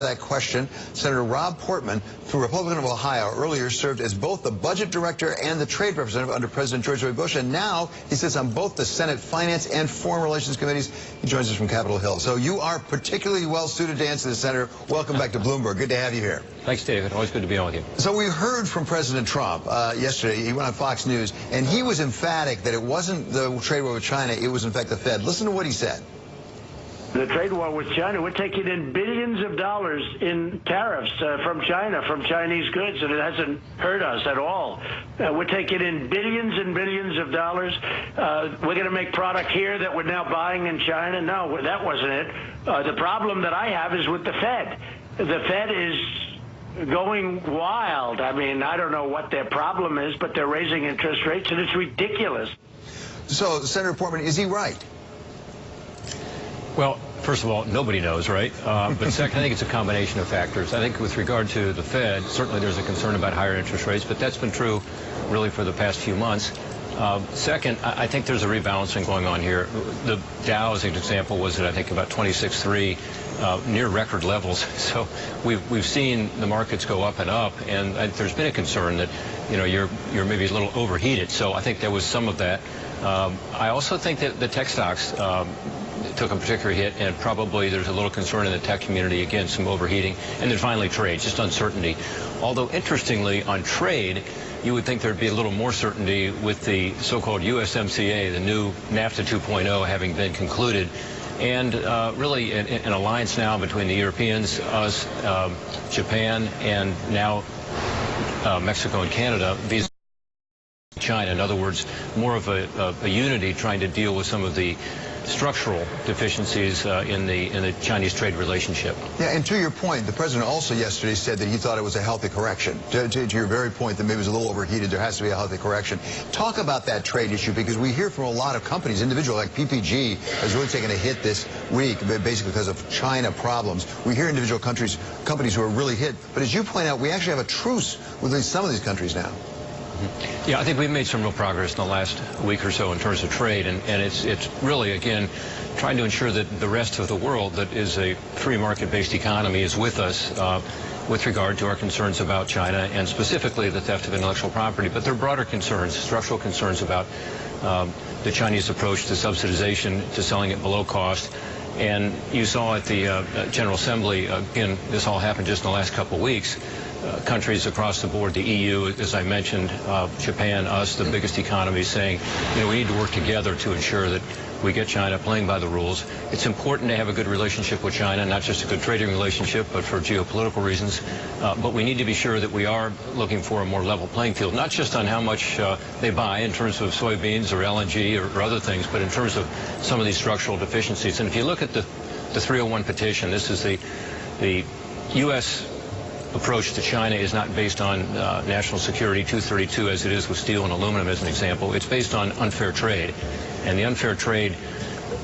That question, Senator Rob Portman, the Republican of Ohio, earlier served as both the budget director and the trade representative under President George W. Bush, and now he sits on both the Senate Finance and Foreign Relations committees. He joins us from Capitol Hill. So you are particularly well-suited to answer this, Senator. Welcome back to Bloomberg. Good to have you here. Thanks, David. Always good to be on with you. So we heard from President Trump yesterday. He went on Fox News, and he was emphatic that it wasn't the trade war with China, it was, in fact, the Fed. Listen to what he said. The trade war with China, we're taking in billions of dollars in tariffs from China, from Chinese goods, and it hasn't hurt us at all. We're taking in billions and billions of dollars. We're going to make product here that we're now buying in China. No, that wasn't it. The problem that I have is with the Fed. The Fed is going wild. I mean, I don't know what their problem is, but they're raising interest rates, and it's ridiculous. So, Senator Portman, is he right? Well, first of all, nobody knows, right? But second, I think it's a combination of factors. I think with regard to the Fed, certainly there's a concern about higher interest rates, but that's been true really for the past few months. Second, I think there's a rebalancing going on here. The Dow, as an example, was at, I think, about 26.3, near record levels. So we've seen the markets go up and up, and there's been a concern that, you know, you're maybe a little overheated. So I think there was some of that. I also think that the tech stocks took a particular hit, and probably there's a little concern in the tech community, again, some overheating. And then finally trade, just uncertainty. Although, interestingly, on trade, you would think there'd be a little more certainty with the so-called USMCA, the new NAFTA 2.0, having been concluded. And really an alliance now between the Europeans, us, Japan, and now Mexico and Canada, vis-a-vis China. In other words, more of a unity trying to deal with some of the structural deficiencies in the Chinese trade relationship. Yeah, and to your point, the president also yesterday said that he thought it was a healthy correction. To your very point that maybe it was a little overheated, there has to be a healthy correction. Talk about that trade issue, because we hear from a lot of companies, individual like PPG has really taken a hit this week, basically because of China problems. We hear individual companies who are really hit. But as you point out, we actually have a truce with some of these countries now. Yeah, I think we've made some real progress in the last week or so in terms of trade, and it's really, again, trying to ensure that the rest of the world that is a free market-based economy is with us with regard to our concerns about China and specifically the theft of intellectual property. But there are broader concerns, structural concerns about the Chinese approach to subsidization, to selling it below cost. And you saw at the General Assembly, again, this all happened just in the last couple of weeks, countries across the board, the EU, as I mentioned, Japan, us, the biggest economies, saying, you know, we need to work together to ensure that we get China playing by the rules. It's important to have a good relationship with China, not just a good trading relationship, but for geopolitical reasons. But we need to be sure that we are looking for a more level playing field, not just on how much they buy in terms of soybeans or LNG or other things, but in terms of some of these structural deficiencies. And if you look at the 301 petition, this is the U.S. approach to China is not based on national security 232 as it is with steel and aluminum as an example. It's based on unfair trade. And the unfair trade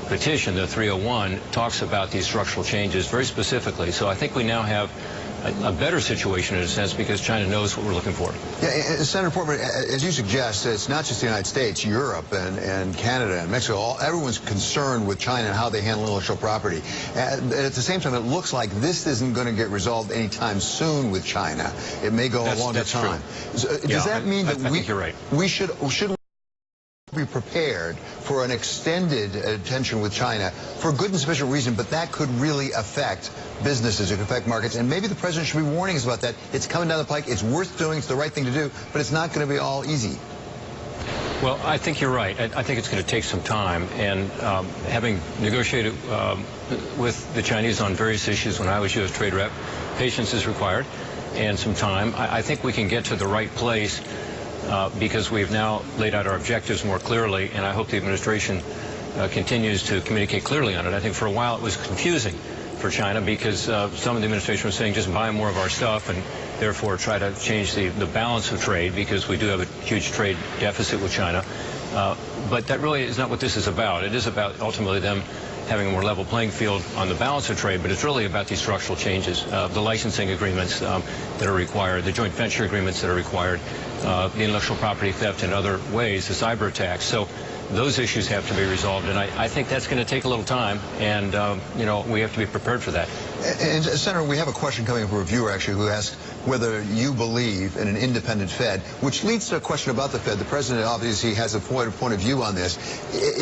petition, the 301, talks about these structural changes very specifically. So I think we now have a better situation in a sense because China knows what we're looking for. Yeah, Senator Portman, as you suggest, it's not just the United States, Europe and Canada and Mexico. Everyone's concerned with China and how they handle intellectual property. At the same time, it looks like this isn't going to get resolved anytime soon with China. It may go a longer time. So, does that mean that I think you're right. We should be prepared for an extended tension with China for good and sufficient reason, but that could really affect businesses, it could affect markets, and maybe the president should be warning us about that. It's coming down the pike, it's worth doing, it's the right thing to do, but it's not going to be all easy. Well, I think you're right. I think it's going to take some time, and having negotiated with the Chinese on various issues when I was U.S. trade rep, patience is required and some time. I think we can get to the right place because we've now laid out our objectives more clearly, and I hope the administration continues to communicate clearly on it. I think for a while it was confusing for China because some of the administration was saying just buy more of our stuff and therefore try to change the balance of trade because we do have a huge trade deficit with China. But that really is not what this is about. It is about ultimately them having a more level playing field on the balance of trade, but it's really about these structural changes, the licensing agreements that are required, the joint venture agreements that are required, the intellectual property theft in other ways, the cyber attacks. So those issues have to be resolved, and I think that's going to take a little time, and you know, we have to be prepared for that. And Senator, we have a question coming from a viewer actually who asked whether you believe in an independent Fed, which leads to a question about the Fed. The president obviously has a point of view on this.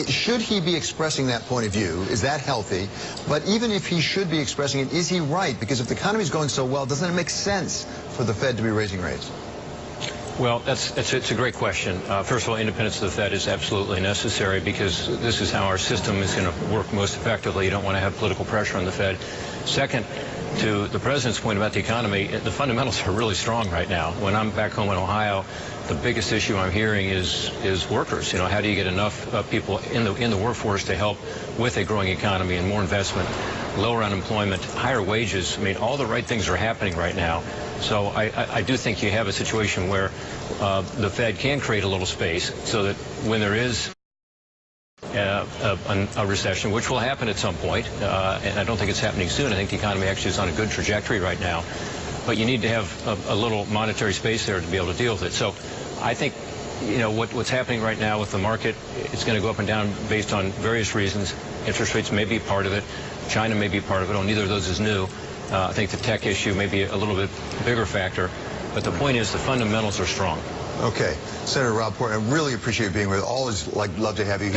Should he be expressing that point of view? Is that healthy? But even if he should be expressing it, is he right? Because if the economy is going so well, doesn't it make sense for the Fed to be raising rates? Well, it's a great question. First of all, independence of the Fed is absolutely necessary because this is how our system is going to work most effectively. You don't want to have political pressure on the Fed. Second, to the president's point about the economy, the fundamentals are really strong right now. When I'm back home in Ohio, the biggest issue I'm hearing is workers. You know, how do you get enough people in the workforce to help with a growing economy and more investment, lower unemployment, higher wages? I mean, all the right things are happening right now. So I do think you have a situation where the Fed can create a little space so that when there is a recession, which will happen at some point, and I don't think it's happening soon. I think the economy actually is on a good trajectory right now. But you need to have a little monetary space there to be able to deal with it. So I think, you know, what's happening right now with the market, it's going to go up and down based on various reasons. Interest rates may be part of it. China may be part of it. Oh, neither of those is new. I think the tech issue may be a little bit bigger factor. But the point is the fundamentals are strong. Okay. Senator Rob Portman, I really appreciate being with you. Always love to have you.